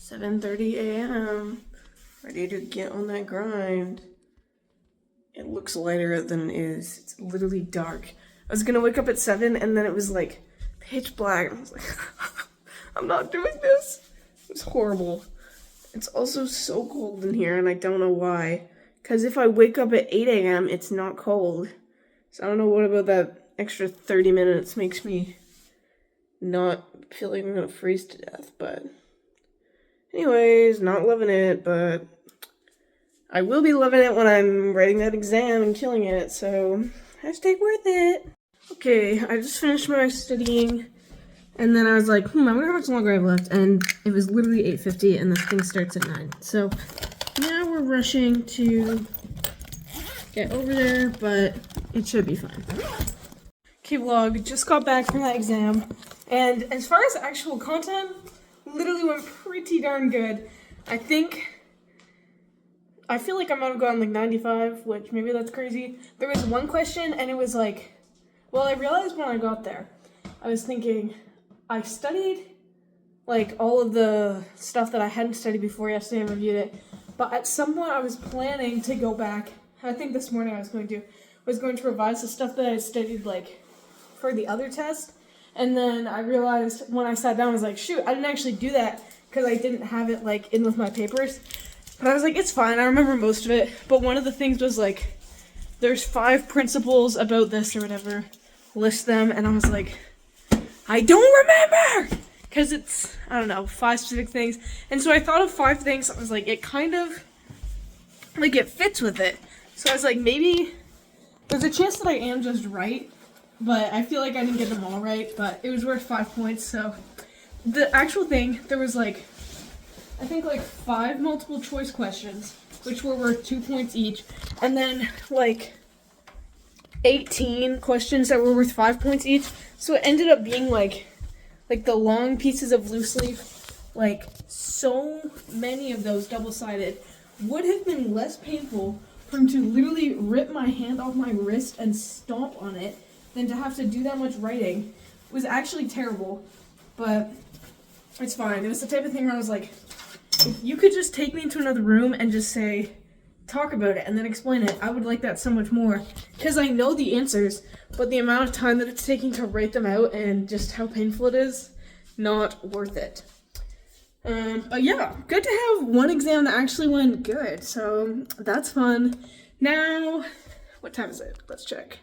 7:30 a.m. Ready to get on that grind. It looks lighter than it is. It's literally dark. I was gonna wake up at 7 and then it was like pitch black. I was like, I'm not doing this. It was horrible. It's also so cold in here and I don't know why. Because if I wake up at 8 a.m., it's not cold. So I don't know what about that extra 30 minutes makes me not feel like I'm gonna freeze to death, but anyways, not loving it, but I will be loving it when I'm writing that exam and killing it, so hashtag worth it. Okay, I just finished my studying, and then I was like, I wonder how much longer I have left, and it was literally 8:50, and this thing starts at 9. So now we're rushing to get over there, but it should be fine. Okay, vlog, just got back from that exam, and as far as actual content, literally went pretty darn good. I feel like I might have gotten like 95, which maybe that's crazy. There was one question and it was like, well, I realized when I got there, I was thinking, I studied like all of the stuff that I hadn't studied before yesterday and reviewed it, but at some point I was planning to go back. I think this morning I was going to revise the stuff that I studied like for the other test. And then I realized when I sat down, I was like, shoot, I didn't actually do that because I didn't have it like in with my papers. But I was like, it's fine, I remember most of it. But one of the things was like, there's 5 principles about this or whatever, list them, and I was like, I don't remember! Because it's, I don't know, 5 specific things. And so I thought of 5 things, I was like, it kind of, like it fits with it. So I was like, maybe, there's a chance that I am just right. But I feel like I didn't get them all right, but it was worth 5 points, so. The actual thing, there was like, I think like 5 multiple choice questions, which were worth 2 points each, and then like 18 questions that were worth 5 points each, so it ended up being like the long pieces of loose leaf, like so many of those double-sided would have been less painful for him to literally rip my hand off my wrist and stomp on it than to have to do that much writing. It was actually terrible, but it's fine. It was the type of thing where I was like, if you could just take me into another room and just say, talk about it and then explain it, I would like that so much more. Because I know the answers, but the amount of time that it's taking to write them out and just how painful it is, not worth it. But yeah, good to have one exam that actually went good, so that's fun. Now, what time is it? Let's check.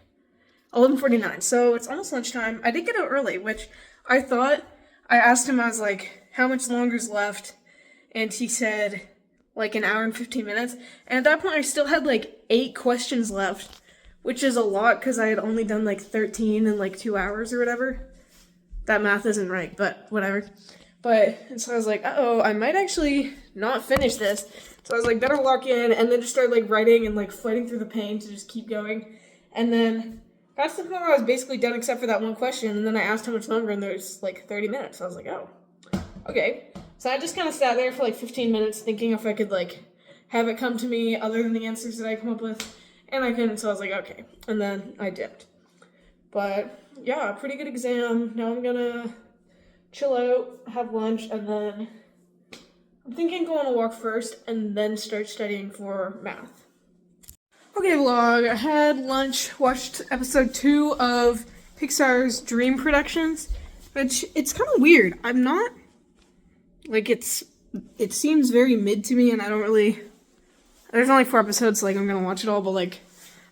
11:49, so it's almost lunchtime. I did get out early, which I asked him, I was like, how much longer's left? And he said, like an hour and 15 minutes. And at that point, I still had like 8 questions left, which is a lot because I had only done like 13 in like 2 hours or whatever. That math isn't right, but whatever. And so I was like, uh-oh, I might actually not finish this. So I was like, better lock in, and then just started like writing and like fighting through the pain to just keep going. And then got to the point where I was basically done except for that one question, and then I asked how much longer, and there's like 30 minutes. So I was like, oh, okay. So I just kind of sat there for like 15 minutes thinking if I could like have it come to me other than the answers that I come up with, and I couldn't, so I was like, okay. And then I dipped. But yeah, pretty good exam. Now I'm gonna chill out, have lunch, and then I'm thinking go on a walk first and then start studying for math. Okay, vlog, I had lunch, watched episode 2 of Pixar's Dream Productions, which it's kind of weird. I'm not, like, it seems very mid to me, and I don't really, there's only 4 episodes, so, like, I'm gonna watch it all, but, like,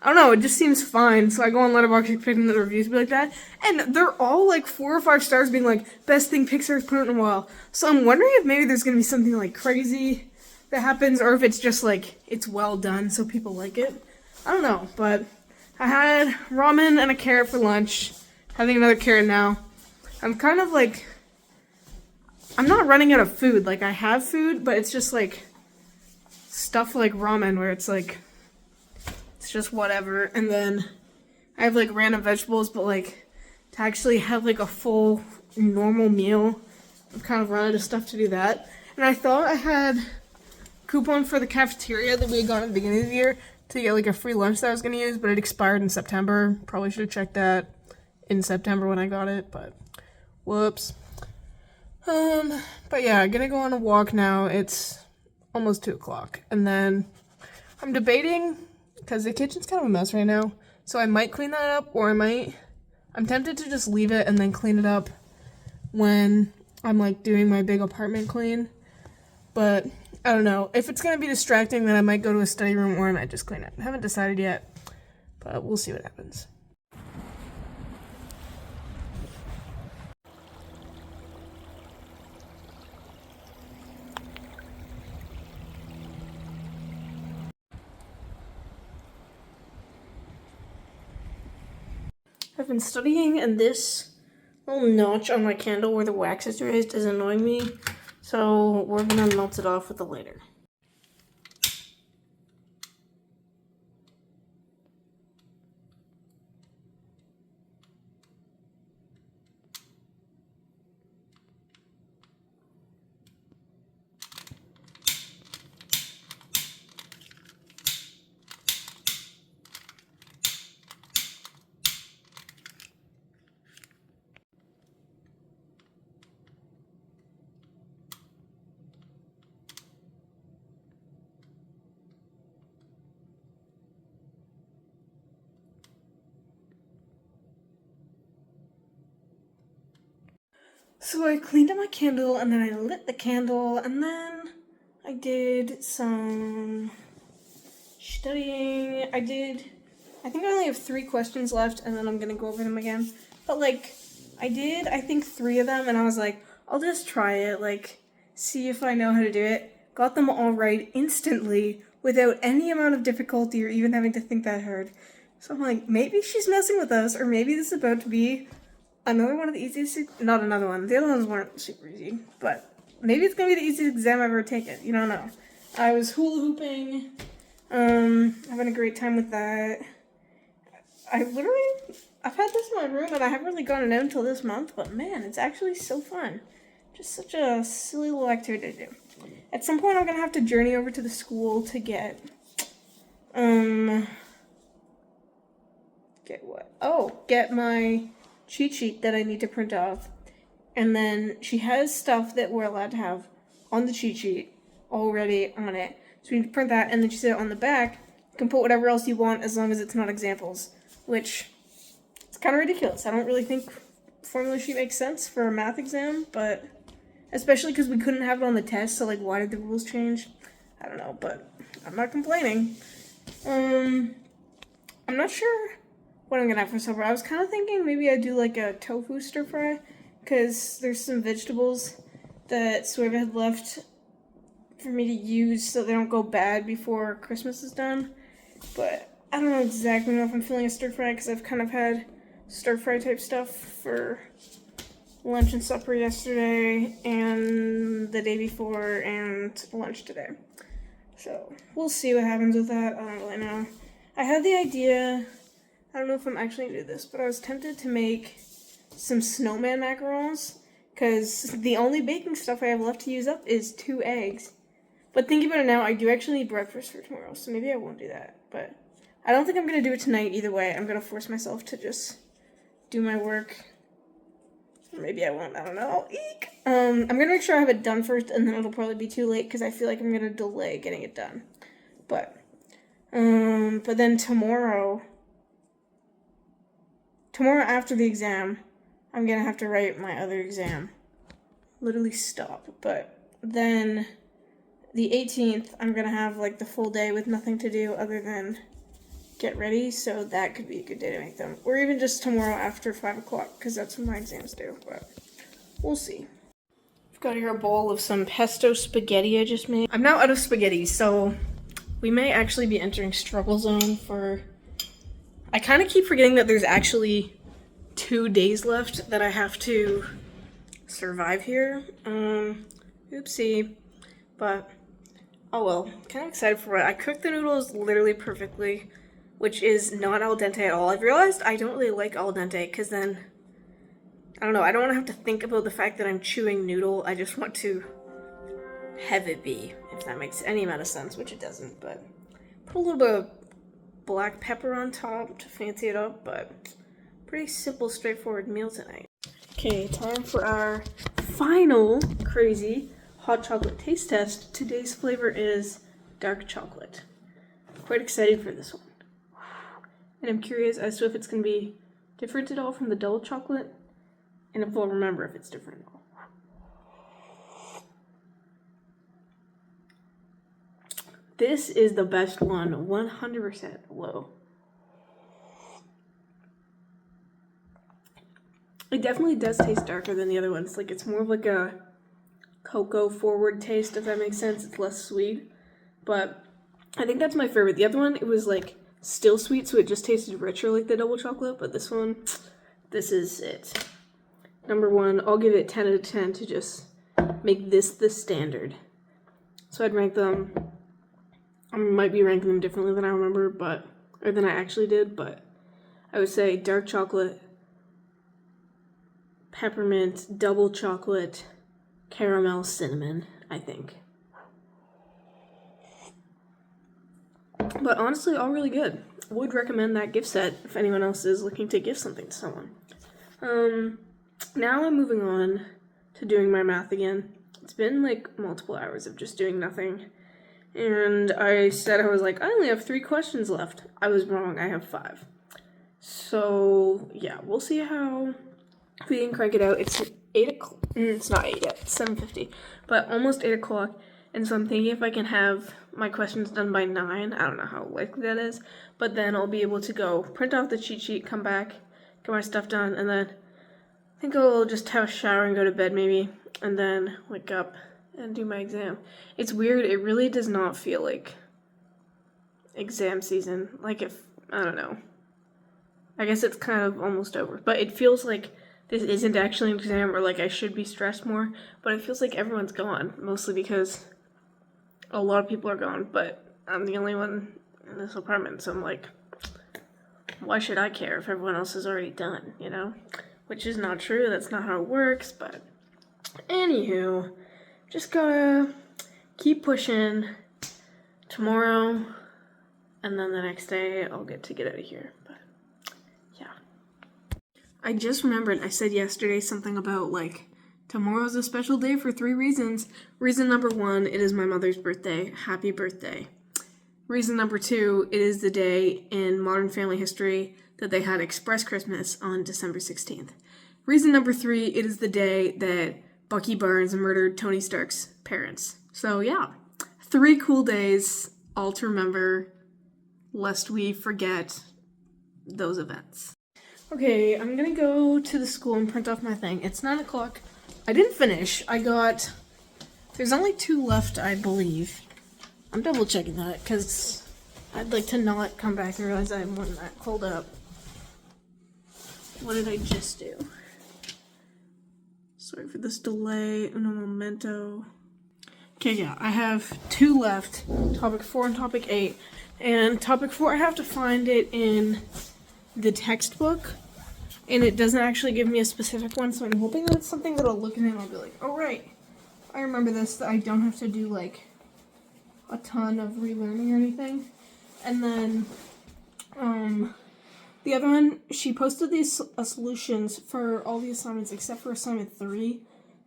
I don't know, it just seems fine, so I go on Letterboxd expecting the reviews to be like that, and they're all, like, 4 or 5 stars being, like, best thing Pixar's put out in a while, so I'm wondering if maybe there's gonna be something, like, crazy that happens, or if it's just, like, it's well done, so people like it. I don't know, but I had ramen and a carrot for lunch, having another carrot now. I'm kind of, like, I'm not running out of food, like, I have food, but it's just, like, stuff like ramen, where it's, like, it's just whatever, and then I have, like, random vegetables, but, like, to actually have, like, a full, normal meal, I've kind of run out of stuff to do that, and I thought I had a coupon for the cafeteria that we had got at the beginning of the year, to get like a free lunch that I was gonna use, but it expired in September. Probably should have checked that in September when I got it, but whoops. But yeah, I'm gonna go on a walk now. It's almost 2 o'clock, and then I'm debating because the kitchen's kind of a mess right now, so I might clean that up, or I'm tempted to just leave it and then clean it up when I'm like doing my big apartment clean. But I don't know. If it's gonna be distracting, then I might go to a study room or I might just clean it. I haven't decided yet, but we'll see what happens. I've been studying, and this little notch on my candle where the wax is raised is annoying me, so we're gonna melt it off with a lighter. So I cleaned up my candle, and then I lit the candle, and then I did some studying. I think I only have 3 questions left, and then I'm gonna go over them again. But like, I think 3 of them, and I was like, I'll just try it, like, see if I know how to do it. Got them all right instantly, without any amount of difficulty or even having to think that hard. So I'm like, maybe she's messing with us, or maybe this is about to be another one of the easiest, not another one, the other ones weren't super easy, but maybe it's gonna be the easiest exam I've ever taken, you don't know. I was hula hooping, having a great time with that. I've had this in my room and I haven't really gotten it out until this month, but man, it's actually so fun. Just such a silly little activity to do. At some point I'm gonna have to journey over to the school to get get my cheat sheet that I need to print off. And then she has stuff that we're allowed to have on the cheat sheet already on it. So we need to print that, and then she said on the back, you can put whatever else you want as long as it's not examples. Which, it's kind of ridiculous. I don't really think formula sheet makes sense for a math exam, but especially because we couldn't have it on the test, so like why did the rules change? I don't know, but I'm not complaining. I'm not sure what I'm gonna have for supper. I was kind of thinking maybe I'd do like a tofu stir fry, because there's some vegetables that Sueva had left for me to use so they don't go bad before Christmas is done. But I don't know exactly if I'm feeling a stir fry, because I've kind of had stir fry type stuff for lunch and supper yesterday and the day before and lunch today. So we'll see what happens with that. I don't really know. I had the idea, I don't know if I'm actually gonna do this, but I was tempted to make some snowman macarons, because the only baking stuff I have left to use up is 2 eggs. But thinking about it now, I do actually need breakfast for tomorrow, so maybe I won't do that. But I don't think I'm gonna do it tonight either way. I'm gonna force myself to just do my work. Or maybe I won't, I don't know. Eek! I'm gonna make sure I have it done first, and then it'll probably be too late, because I feel like I'm gonna delay getting it done. But then tomorrow after the exam, I'm gonna have to write my other exam. Literally stop. But then the 18th, I'm gonna have like the full day with nothing to do other than get ready, so that could be a good day to make them. Or even just tomorrow after 5 o'clock, because that's when my exams due, but we'll see. I've got here a bowl of some pesto spaghetti I just made. I'm now out of spaghetti, so we may actually be entering struggle zone for... I kind of keep forgetting that there's actually 2 days left that I have to survive here. Oopsie. But, oh well. Kind of excited for it. I cooked the noodles literally perfectly, which is not al dente at all. I've realized I don't really like al dente, because then, I don't know, I don't want to have to think about the fact that I'm chewing noodle. I just want to have it be, if that makes any amount of sense, which it doesn't, but put a little bit of black pepper on top to fancy it up, but pretty simple, straightforward meal tonight. Okay, time for our final crazy hot chocolate taste test. Today's flavor is dark chocolate. Quite excited for this one. And I'm curious as to if it's going to be different at all from the double chocolate, and if I'll remember if it's different at all. This is the best one, 100% low. It definitely does taste darker than the other ones. Like, it's more of like a cocoa forward taste, if that makes sense. It's less sweet, but I think that's my favorite. The other one, it was like still sweet, so it just tasted richer like the double chocolate, but this one, this is it. Number one, I'll give it 10 out of 10 to just make this the standard. So I'd rank them, I might be ranking them differently than I remember, or than I actually did, but I would say dark chocolate, peppermint, double chocolate, caramel, cinnamon, I think. But honestly, all really good. Would recommend that gift set if anyone else is looking to give something to someone. Now I'm moving on to doing my math again. It's been like multiple hours of just doing nothing. And I said, I was like, I only have 3 questions left. I was wrong, I have 5. So yeah, we'll see how we can crank it out. It's 8 o'clock. It's not 8 yet, it's 7:50, but almost 8 o'clock. And so I'm thinking if I can have my questions done by 9, I don't know how likely that is, but then I'll be able to go print off the cheat sheet, come back, get my stuff done, and then I think I'll just have a shower and go to bed maybe, and then wake up and do my exam. It's weird, it really does not feel like exam season. Like, if, I don't know. I guess it's kind of almost over, but it feels like this isn't actually an exam, or like I should be stressed more, but it feels like everyone's gone, mostly because a lot of people are gone, but I'm the only one in this apartment, so I'm like, why should I care if everyone else is already done, you know? Which is not true, that's not how it works, but anywho, just gotta keep pushing. Tomorrow, and then the next day, I'll get out of here, but yeah. I just remembered I said yesterday something about, like, tomorrow's a special day for 3 reasons. Reason number 1, it is my mother's birthday. Happy birthday. Reason number 2, it is the day in Modern Family history that they had Express Christmas on December 16th. Reason number 3, it is the day that Bucky Barnes murdered Tony Stark's parents. So yeah, 3 cool days, all to remember, lest we forget those events. Okay, I'm gonna go to the school and print off my thing. It's 9 o'clock. I didn't finish. There's only 2 left, I believe. I'm double checking that because I'd like to not come back and realize I have more than that. Hold up. What did I just do? Sorry for this delay. Uno momento. Okay, yeah, I have 2 left. Topic 4 and topic 8. And topic 4, I have to find it in the textbook. And it doesn't actually give me a specific one, so I'm hoping that it's something that I'll look at and I'll be like, oh right, I remember this, that I don't have to do like a ton of relearning or anything. And then the other one, she posted these solutions for all the assignments except for assignment 3.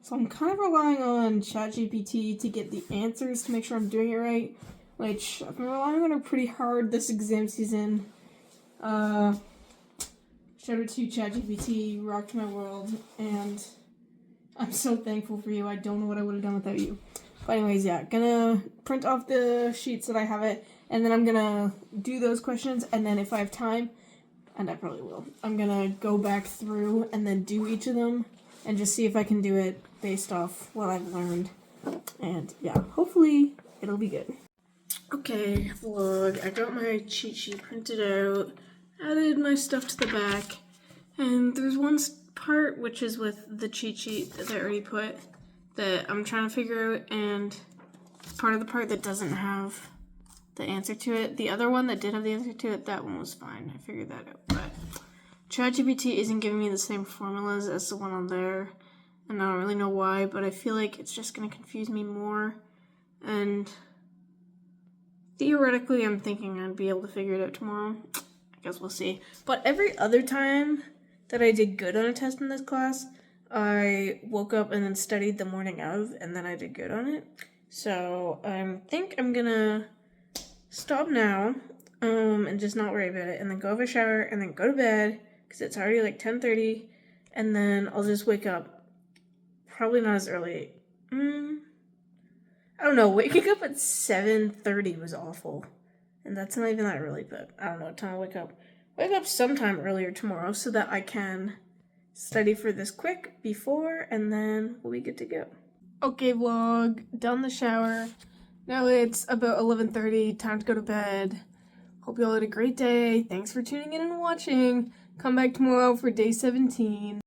So I'm kind of relying on ChatGPT to get the answers to make sure I'm doing it right, which I've been relying on her pretty hard this exam season. Shout out to ChatGPT, you rocked my world, and I'm so thankful for you. I don't know what I would have done without you. But anyways, yeah, gonna print off the sheets that I have it, and then I'm gonna do those questions, and then if I have time, and I probably will, I'm gonna go back through and then do each of them, and just see if I can do it based off what I've learned. And yeah, hopefully it'll be good. Okay, vlog, I got my cheat sheet printed out, added my stuff to the back, and there's one part which is with the cheat sheet that I already put that I'm trying to figure out, and part of the part that doesn't have the answer to it. The other one that did have the answer to it, that one was fine. I figured that out. But ChatGPT isn't giving me the same formulas as the one on there, and I don't really know why, but I feel like it's just going to confuse me more. And theoretically, I'm thinking I'd be able to figure it out tomorrow. I guess we'll see. But every other time that I did good on a test in this class, I woke up and then studied the morning of, and then I did good on it. So I think I'm gonna stop now, and just not worry about it, and then go have a shower, and then go to bed, because it's already like 10:30, and then I'll just wake up, probably not as early. I don't know, waking up at 7:30 was awful, and that's not even that early, but I don't know what time I'll wake up. Wake up sometime earlier tomorrow so that I can study for this quick before, and then we'll be good to go. Okay, vlog, done the shower. Now it's about 11:30, time to go to bed. Hope you all had a great day. Thanks for tuning in and watching. Come back tomorrow for day 17.